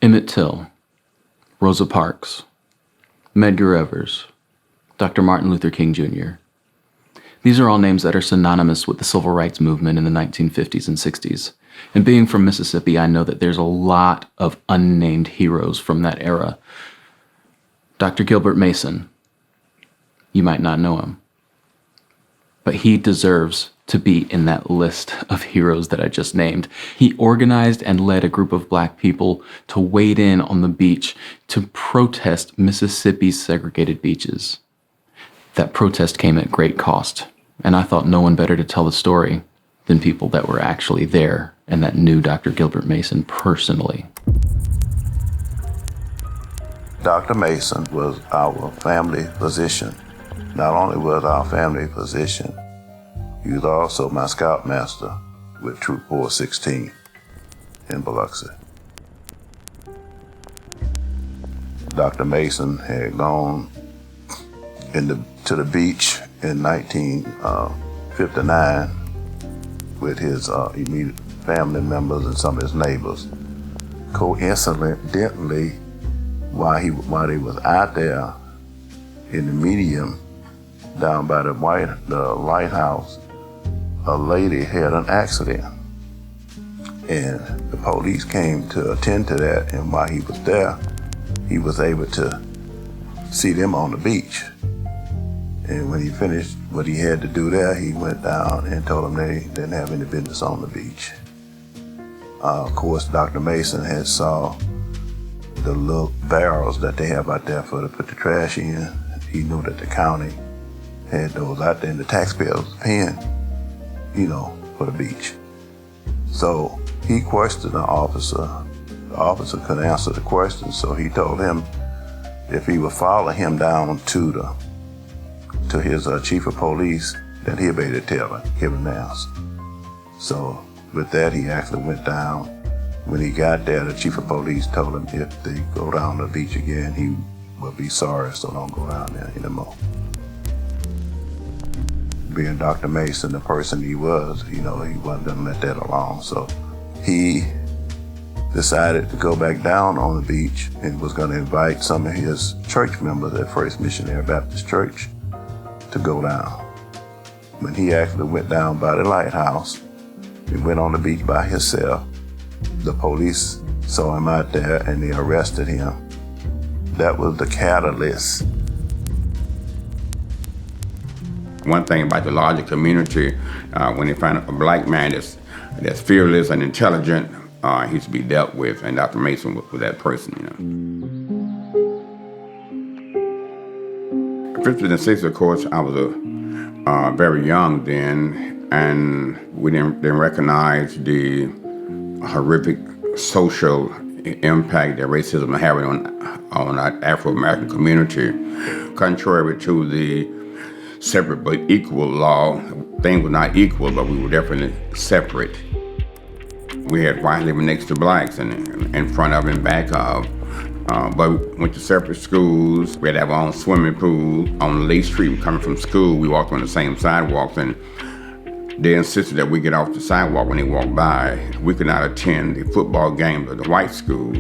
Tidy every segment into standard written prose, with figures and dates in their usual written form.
Emmett Till, Rosa Parks, Medgar Evers, Dr. Martin Luther King Jr. These are all names that are synonymous with the civil rights movement in the 1950s and 60s. And being from Mississippi, I know that there's a lot of unnamed heroes from that era. Dr. Gilbert Mason, you might not know him, but he deserves to be in that list of heroes that I just named. He organized and led a group of black people to wade in on the beach to protest Mississippi's segregated beaches. That protest came at great cost, and I thought no one better to tell the story than people that were actually there and that knew Dr. Gilbert Mason personally. Dr. Mason was our family physician. Not only was our family physician, he was also my scoutmaster with Troop 416 in Biloxi. Dr. Mason had gone to the beach in 1959 with his immediate family members and some of his neighbors. Coincidentally, while he was out there in the medium down by the lighthouse, a lady had an accident, and the police came to attend to that, and while he was there, he was able to see them on the beach. And when he finished what he had to do there, he went down and told them they didn't have any business on the beach. Of course, Dr. Mason had saw the little barrels that they have out there to put the trash in. He knew that the county had those out there and the taxpayers paying, for the beach. So he questioned the officer. The officer couldn't answer the question, so he told him if he would follow him down to his chief of police, then he'll be able to tell him, give him an answer. So with that, he actually went down. When he got there, the chief of police told him if they go down to the beach again, he would be sorry, so don't go down there anymore. Being Dr. Mason, the person he was, he wasn't gonna let that alone. So he decided to go back down on the beach and was gonna invite some of his church members at First Missionary Baptist Church to go down. When he actually went down by the lighthouse, he went on the beach by himself. The police saw him out there and they arrested him. That was the catalyst. One thing about the larger community, when they find a black man that's fearless and intelligent, he's to be dealt with, and Dr. Mason was that person, 50s and 60s, of course, I was very young then, and we didn't recognize the horrific social impact that racism is having on our Afro-American community. Contrary to the separate but equal law, things were not equal, but we were definitely separate. We had whites living next to blacks and in front of and back of. But we went to separate schools. We had to have our own swimming pool on Lee Street. Coming from school, we walked on the same sidewalks, and they insisted that we get off the sidewalk when they walked by. We could not attend the football games of the white school,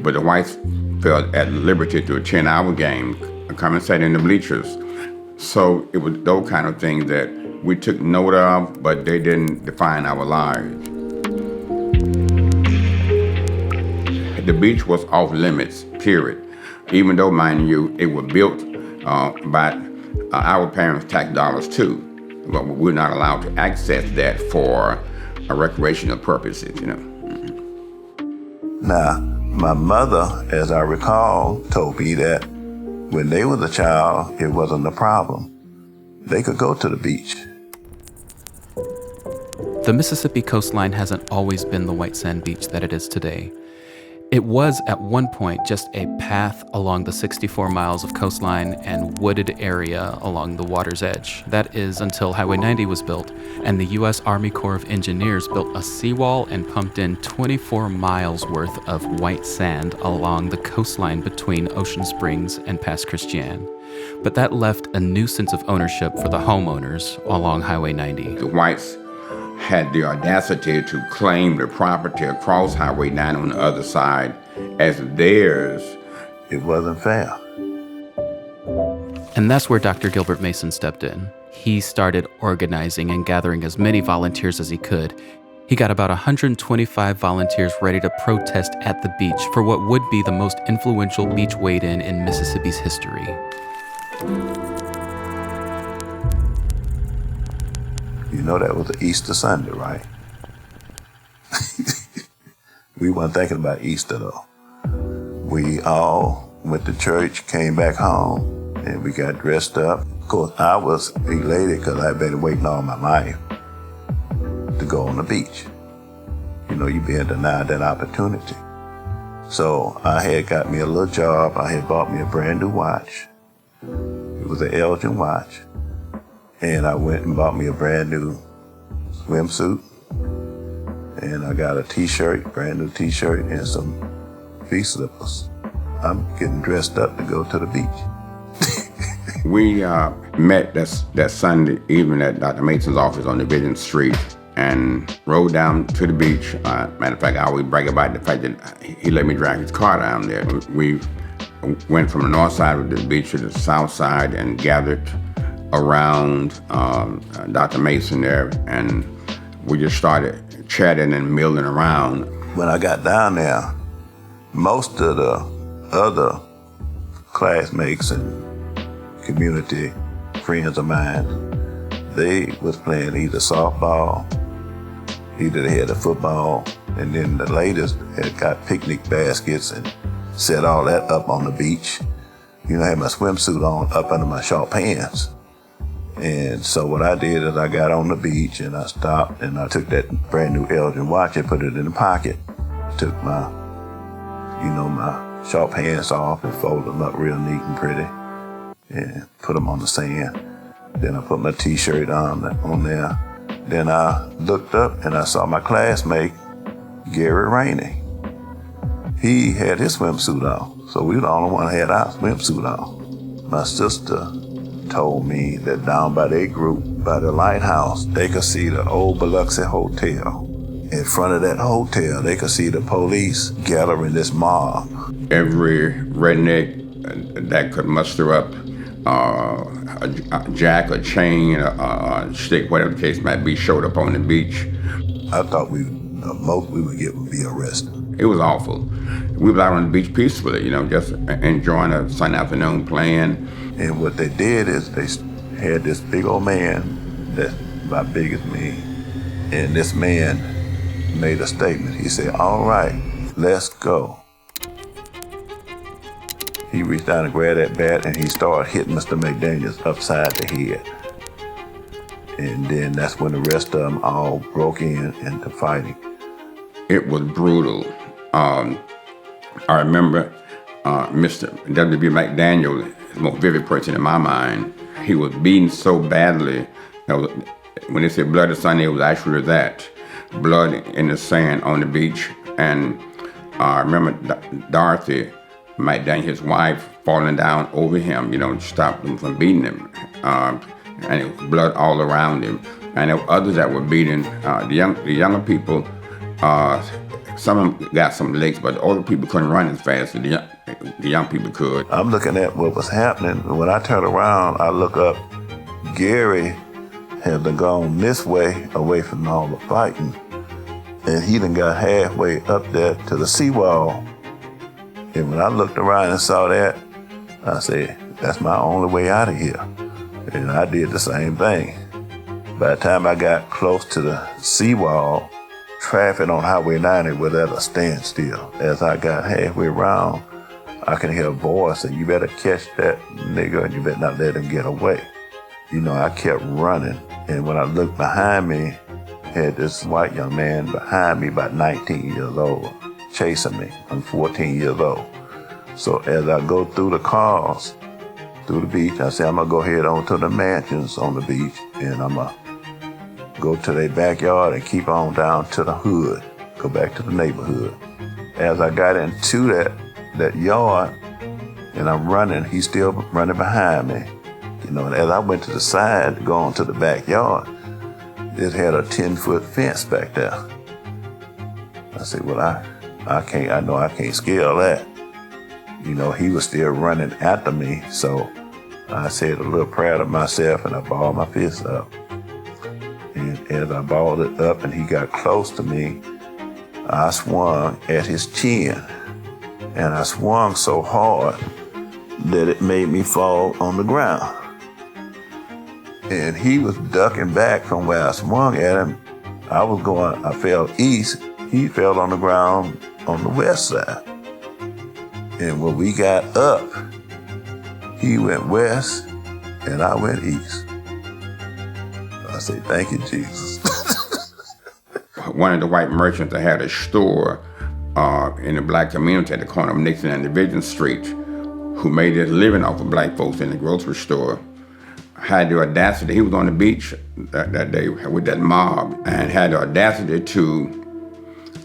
but the whites felt at liberty to attend our game, come and sit in the bleachers. So it was those kind of things that we took note of, but they didn't define our lives. The beach was off limits, period. Even though, mind you, it was built by our parents' tax dollars too, but we're not allowed to access that for recreational purposes, Now, my mother, as I recall, told me that when they was a child, it wasn't a problem. They could go to the beach. The Mississippi coastline hasn't always been the white sand beach that it is today. It was at one point just a path along the 64 miles of coastline and wooded area along the water's edge. That is until Highway 90 was built and the U.S. Army Corps of Engineers built a seawall and pumped in 24 miles worth of white sand along the coastline between Ocean Springs and Pass Christian. But that left a new sense of ownership for the homeowners along Highway 90. The whites had the audacity to claim the property across Highway 9 on the other side as theirs. It wasn't fair. And that's where Dr. Gilbert Mason stepped in. He started organizing and gathering as many volunteers as he could. He got about 125 volunteers ready to protest at the beach for what would be the most influential beach wade-in in Mississippi's history. You know that was Easter Sunday, right? We weren't thinking about Easter, though. We all went to church, came back home, and we got dressed up. Of course, I was elated because I'd been waiting all my life to go on the beach. You know, you're being denied that opportunity. So I had got me a little job. I had bought me a brand new watch. It was an Elgin watch. And I went and bought me a brand new swimsuit. And I got a t-shirt, brand new t-shirt, and some feet slippers. I'm getting dressed up to go to the beach. We met that Sunday evening at Dr. Mason's office on Division Street and rode down to the beach. Matter of fact, I always brag about the fact that he let me drive his car down there. We went from the north side of the beach to the south side and gathered around Dr. Mason there, and we just started chatting and milling around. When I got down there, most of the other classmates and community friends of mine, they was playing either softball, either they had a football, and then the ladies had got picnic baskets and set all that up on the beach. You know, I had my swimsuit on up under my short pants. And so what I did is I got on the beach and I stopped and I took that brand new Elgin watch and put it in the pocket. Took my short pants off and folded them up real neat and pretty and put them on the sand. Then I put my t-shirt on there. Then I looked up and I saw my classmate, Gary Rainey. He had his swimsuit on, so we were the only one that had our swimsuit on. My sister told me that down by their group, by the lighthouse, they could see the old Biloxi Hotel. In front of that hotel, they could see the police gathering this mob. Every redneck that could muster up a jack, a chain, a stick, whatever the case might be, showed up on the beach. I thought the most we would get would be arrested. It was awful. We were out on the beach peacefully, you know, just enjoying a Sunday afternoon playing. And what they did is they had this big old man that's about big as me, and this man made a statement. He said, "All right, let's go." He reached down and grabbed that bat and he started hitting Mr. McDaniels upside the head. And then that's when the rest of them all broke into fighting. It was brutal. I remember Mr. W.B. McDaniel, the most vivid person in my mind. He was beaten so badly. When they said bloody Sunday, it was actually that. Blood in the sand on the beach. And I remember Dorothy McDaniel, his wife, falling down over him, you know, to stop them from beating him. And it was blood all around him. And there were others that were beaten. The younger people, some of them got some legs, but the older people couldn't run as fast as the young people could. I'm looking at what was happening. When I turn around, I look up. Gary had gone this way, away from all the fighting, and he done got halfway up there to the seawall. And when I looked around and saw that, I said, that's my only way out of here. And I did the same thing. By the time I got close to the seawall, traffic on Highway 90 was at a standstill. As I got halfway around, I could hear a voice say, "You better catch that nigga and you better not let him get away." You know, I kept running. And when I looked behind me, had this white young man behind me, about 19 years old, chasing me. I'm 14 years old. So as I go through the cars, through the beach, I say, I'm gonna go head on to the mansions on the beach, and I'm gonna go to their backyard and keep on down to the hood, go back to the neighborhood. As I got into that yard, and I'm running, he's still running behind me. You know, and as I went to the side, going to the backyard, it had a 10-foot fence back there. I said, well, I I know I can't scale that. You know, he was still running after me, so I said a little prayer to myself and I balled my fist up. And as I balled it up and he got close to me, I swung at his chin. And I swung so hard that it made me fall on the ground. And he was ducking back from where I swung at him. I fell east. He fell on the ground on the west side. And when we got up, he went west and I went east. I say, thank you, Jesus. One of the white merchants that had a store in the black community at the corner of Nixon and Division Street, who made his living off of black folks in the grocery store, had the audacity, he was on the beach that day with that mob, and had the audacity to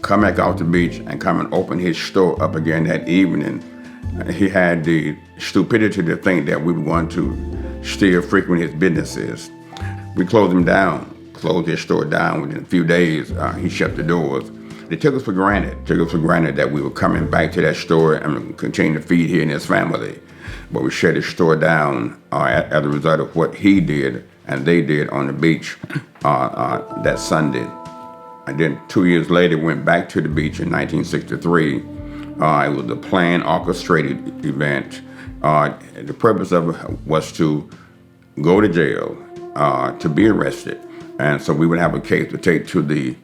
come back off the beach and come and open his store up again that evening. He had the stupidity to think that we were going to still frequent his businesses. We closed him down, closed his store down. Within a few days, he shut the doors. They took us for granted that we were coming back to that store and continue to feed he and his family. But we shut his store down as a result of what he did and they did on the beach that Sunday. And then 2 years later, went back to the beach in 1963. It was a planned, orchestrated event. The purpose of it was to go to jail, to be arrested. And so we would have a case to take to the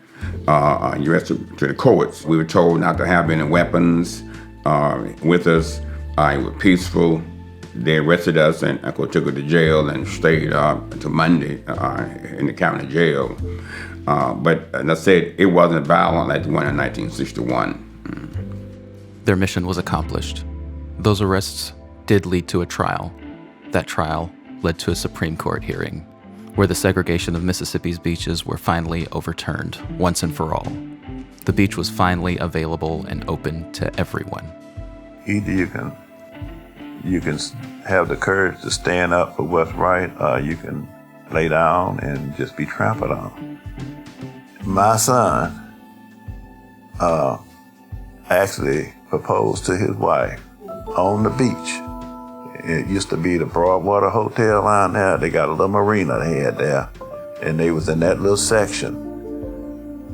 to the courts. We were told not to have any weapons with us. It was peaceful. They arrested us and took us to jail and stayed until Monday in the county jail. But as I said, it wasn't violent like the one in 1961. Their mission was accomplished. Those arrests did lead to a trial. That trial led to a Supreme Court hearing, where the segregation of Mississippi's beaches were finally overturned once and for all. The beach was finally available and open to everyone. Either you can have the courage to stand up for what's right, or you can lay down and just be trampled on. My son actually proposed to his wife on the beach. It used to be the Broadwater Hotel line there. They got a little marina they had there, and they was in that little section.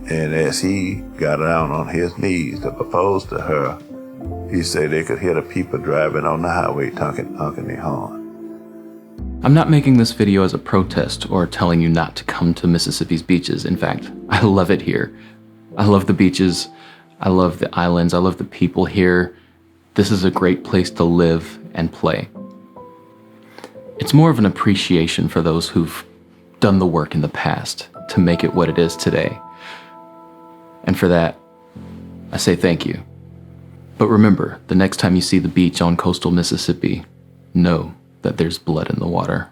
And as he got down on his knees to propose to her, he said they could hear the people driving on the highway honking their horn. I'm not making this video as a protest or telling you not to come to Mississippi's beaches. In fact, I love it here. I love the beaches. I love the islands. I love the people here. This is a great place to live and play. It's more of an appreciation for those who've done the work in the past to make it what it is today. And for that, I say thank you. But remember, the next time you see the beach on coastal Mississippi, know that there's blood in the water.